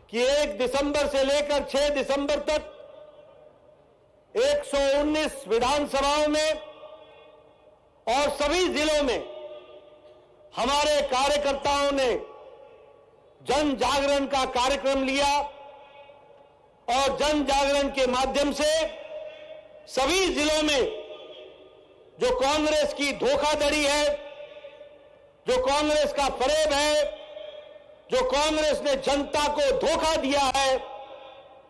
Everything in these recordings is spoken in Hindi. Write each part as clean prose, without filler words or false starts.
कि 1 दिसंबर से लेकर 6 दिसंबर तक 119 विधानसभाओं में और सभी जिलों में हमारे कार्यकर्ताओं ने जन जागरण का कार्यक्रम लिया और जन जागरण के माध्यम से सभी जिलों में जो कांग्रेस की धोखाधड़ी है, जो कांग्रेस का फरेब है, जो कांग्रेस ने जनता को धोखा दिया है,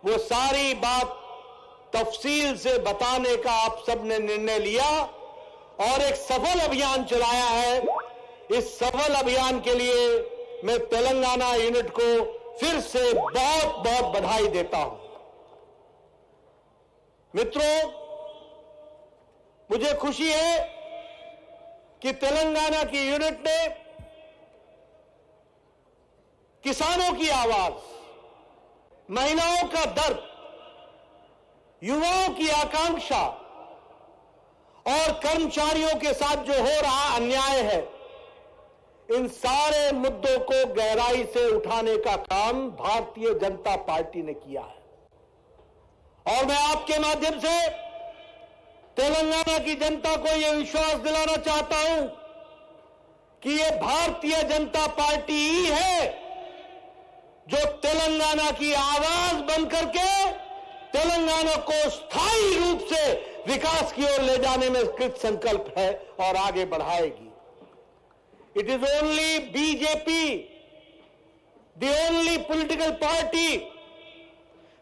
वो सारी बात तफसील से बताने का आप सबने निर्णय लिया और एक सफल अभियान चलाया है। इस सफल अभियान के लिए मैं तेलंगाना यूनिट को फिर से बहुत बहुत बधाई देता हूं। मित्रों, मुझे खुशी है कि तेलंगाना की यूनिट ने किसानों की आवाज, महिलाओं का दर्द, युवाओं की आकांक्षा और कर्मचारियों के साथ जो हो रहा अन्याय है, इन सारे मुद्दों को गहराई से उठाने का काम भारतीय जनता पार्टी ने किया है। और मैं आपके माध्यम से तेलंगाना की जनता को यह विश्वास दिलाना चाहता हूं कि यह भारतीय जनता पार्टी ही है जो तेलंगाना की आवाज बन करके तेलंगाना को स्थायी रूप से विकास की ओर ले जाने में कृत संकल्प है और आगे बढ़ाएगी। It is only BJP, the only political party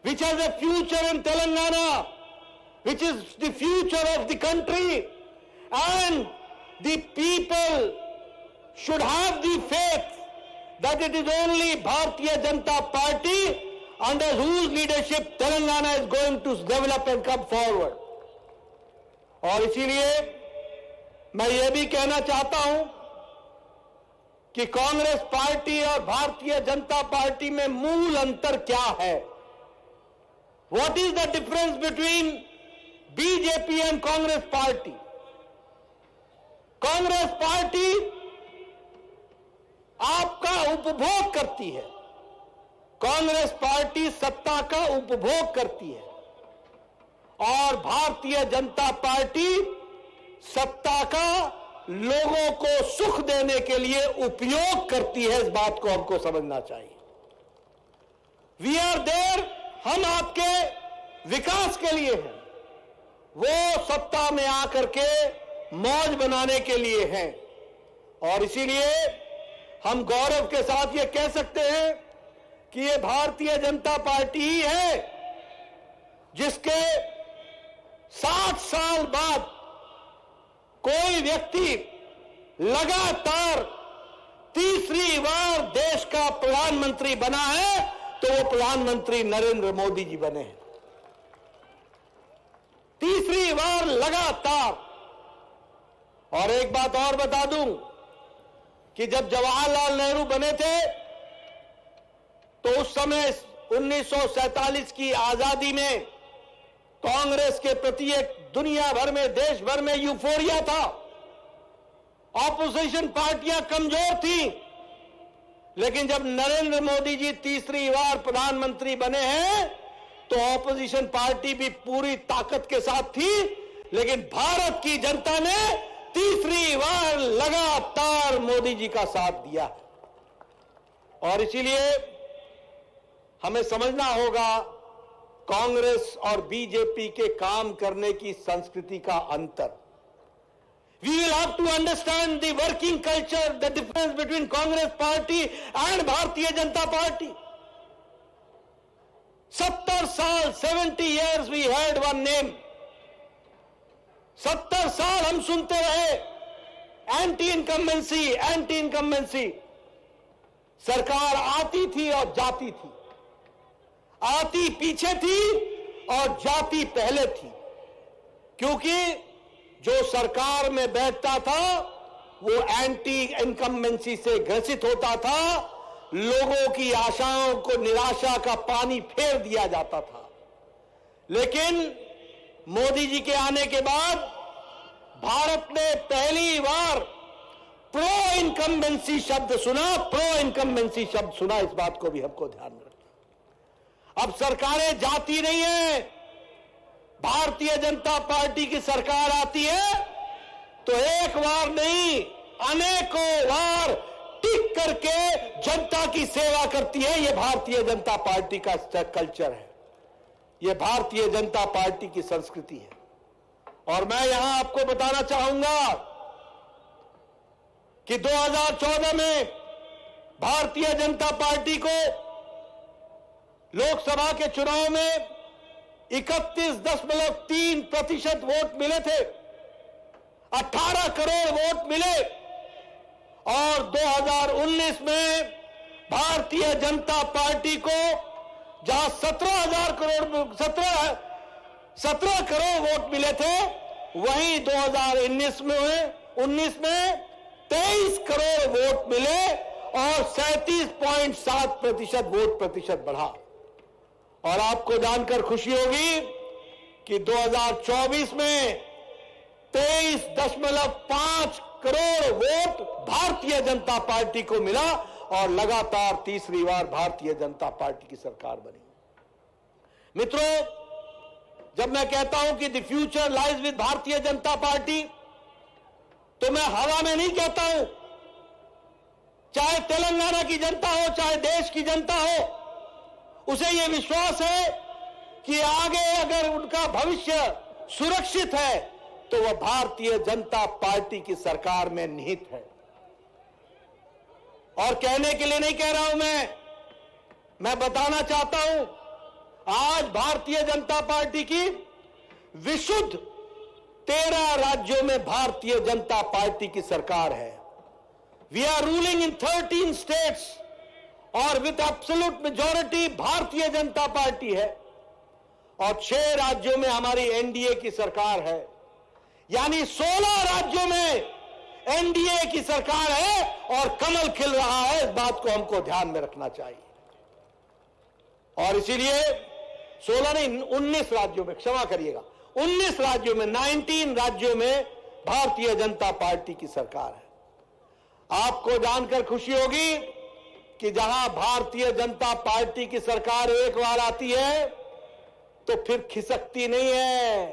which has a future in Telangana, which is the future of the country, and the people should have the faith that it is only Bharatiya Janata Party under whose leadership Telangana is going to develop and come forward. और इसीलिए मैं ये भी कहना चाहता हूं कि कांग्रेस पार्टी और भारतीय जनता पार्टी में मूल अंतर क्या है। What is the difference between BJP and Congress party? Congress party आपका उपभोग करती है, कांग्रेस पार्टी सत्ता का उपभोग करती है और भारतीय जनता पार्टी सत्ता का लोगों को सुख देने के लिए उपयोग करती है। इस बात को हमको समझना चाहिए। वी आर देयर, हम आपके विकास के लिए हैं, वो सत्ता में आकर के मौज बनाने के लिए हैं। और इसीलिए हम गौरव के साथ ये कह सकते हैं कि ये भारतीय जनता पार्टी ही है जिसके 7 साल बाद कोई व्यक्ति लगातार तीसरी बार देश का प्रधानमंत्री बना है तो वो प्रधानमंत्री नरेंद्र मोदी जी बने हैं। तीसरी बार लगातार। और एक बात और बता दूं कि जब जवाहरलाल नेहरू बने थे तो उस समय 1947 की आजादी में कांग्रेस के प्रति एक दुनिया भर में, देश भर में यूफोरिया था। ऑपोजिशन पार्टियां कमजोर थी, लेकिन जब नरेंद्र मोदी जी तीसरी बार प्रधानमंत्री बने हैं तो ऑपोजिशन पार्टी भी पूरी ताकत के साथ थी, लेकिन भारत की जनता ने तीसरी बार लगातार मोदी जी का साथ दिया। और इसीलिए हमें समझना होगा कांग्रेस और बीजेपी के काम करने की संस्कृति का अंतर। We will have to understand the working culture, the difference between Congress party and Bharatiya Janata Party. 70 साल, 70 years we heard one name. 70 साल हम सुनते रहे एंटी इनकम्बेंसी, एंटी इनकम्बेंसी। सरकार आती थी और जाती थी, आती पीछे थी और जाती पहले थी, क्योंकि जो सरकार में बैठता था वो एंटी इनकम्बेंसी से ग्रसित होता था, लोगों की आशाओं को निराशा का पानी फेर दिया जाता था। लेकिन मोदी जी के आने के बाद भारत ने पहली बार प्रो इनकम्बेंसी शब्द सुना, प्रो इनकम्बेंसी शब्द सुना। इस बात को भी हमको ध्यान में रखना। अब सरकारें जाती नहीं है। भारतीय जनता पार्टी की सरकार आती है तो एक बार नहीं, अनेकों बार टिक करके जनता की सेवा करती है। यह भारतीय जनता पार्टी का कल्चर है, यह भारतीय जनता पार्टी की संस्कृति है। और मैं यहां आपको बताना चाहूंगा कि 2014 में भारतीय जनता पार्टी को लोकसभा के चुनाव में 31.3% वोट मिले थे, 18 करोड़ वोट मिले। और 2019 में भारतीय जनता पार्टी को जहां 17 करोड़ वोट मिले थे, वहीं 2019 में 23 करोड़ वोट मिले और 37.7% वोट प्रतिशत बढ़ा। और आपको जानकर खुशी होगी कि 2024 में 23.5 करोड़ वोट भारतीय जनता पार्टी को मिला और लगातार तीसरी बार भारतीय जनता पार्टी की सरकार बनी। मित्रों, जब मैं कहता हूं कि द फ्यूचर लाइज विद भारतीय जनता पार्टी, तो मैं हवा में नहीं कहता हूं। चाहे तेलंगाना की जनता हो, चाहे देश की जनता हो, उसे यह विश्वास है कि आगे अगर उनका भविष्य सुरक्षित है तो वह भारतीय जनता पार्टी की सरकार में निहित है। और कहने के लिए नहीं कह रहा हूं मैं बताना चाहता हूं, आज भारतीय जनता पार्टी की विशुद्ध 13 राज्यों में भारतीय जनता पार्टी की सरकार है। We are ruling in 13 states और with absolute majority Bharatiya Janata party है। और 6 राज्यों में हमारी एनडीए की सरकार है, यानी 16 राज्यों में एनडीए की सरकार है और कमल खिल रहा है। इस बात को हमको ध्यान में रखना चाहिए। और इसीलिए 16 नहीं, 19 राज्यों में, क्षमा करिएगा, 19 राज्यों में, 19 राज्यों में भारतीय जनता पार्टी की सरकार है। आपको जानकर खुशी होगी कि जहां भारतीय जनता पार्टी की सरकार एक बार आती है तो फिर खिसकती नहीं है,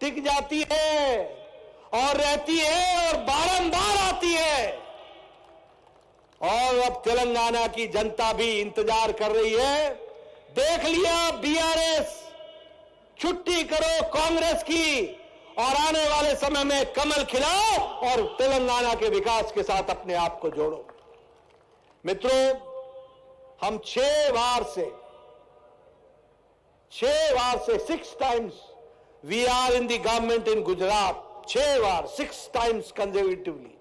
टिक जाती है और रहती है और बारंबार आती है। और अब तेलंगाना की जनता भी इंतजार कर रही है। देख लिया बीआरएस, छुट्टी करो कांग्रेस की और आने वाले समय में कमल खिलाओ और तेलंगाना के विकास के साथ अपने आप को जोड़ो। मित्रों, हम 6 बार से 6 times we are in the government in Gujarat, 6 bar, 6 times consecutively.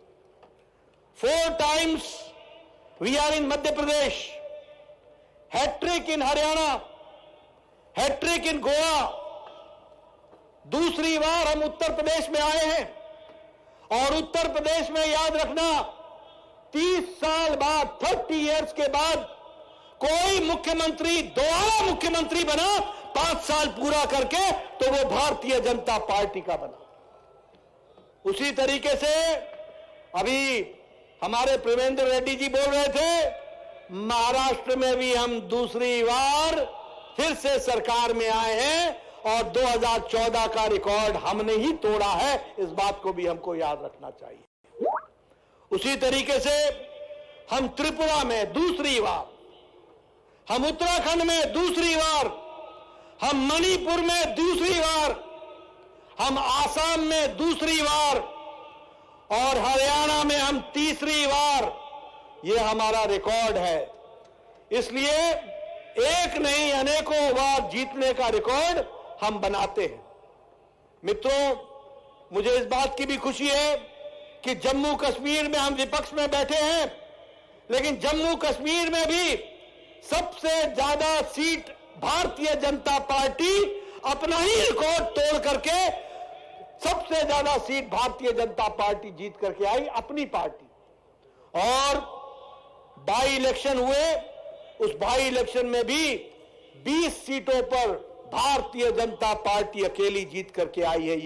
4 times we are in Madhya Pradesh, hat-trick in Haryana, hat-trick in Goa. दूसरी बार हम उत्तर प्रदेश में आए हैं और उत्तर प्रदेश में याद रखना 30 साल बाद, 30 years के बाद कोई मुख्यमंत्री दोबारा मुख्यमंत्री बना 5 साल पूरा करके तो वो भारतीय जनता पार्टी का बना। उसी तरीके से अभी हमारे प्रेमेंद्र रेड्डी जी बोल रहे थे, महाराष्ट्र में भी हम दूसरी बार फिर से सरकार में आए हैं और 2014 का रिकॉर्ड हमने ही तोड़ा है। इस बात को भी हमको याद रखना चाहिए। उसी तरीके से हम त्रिपुरा में दूसरी बार, हम उत्तराखंड में दूसरी बार, हम मणिपुर में दूसरी बार, हम आसाम में दूसरी बार और हरियाणा में हम तीसरी बार। यह हमारा रिकॉर्ड है। इसलिए एक नहीं अनेकों बार जीतने का रिकॉर्ड हम बनाते हैं। मित्रों, मुझे इस बात की भी खुशी है कि जम्मू कश्मीर में हम विपक्ष में बैठे हैं, लेकिन जम्मू कश्मीर में भी सबसे ज्यादा सीट भारतीय जनता पार्टी अपना ही रिकॉर्ड तोड़ करके सबसे ज्यादा सीट भारतीय जनता पार्टी जीत करके आई, अपनी पार्टी। और बाई इलेक्शन हुए, उस बाई इलेक्शन में भी 20 सीटों पर भारतीय जनता पार्टी अकेली जीत करके आई है। यह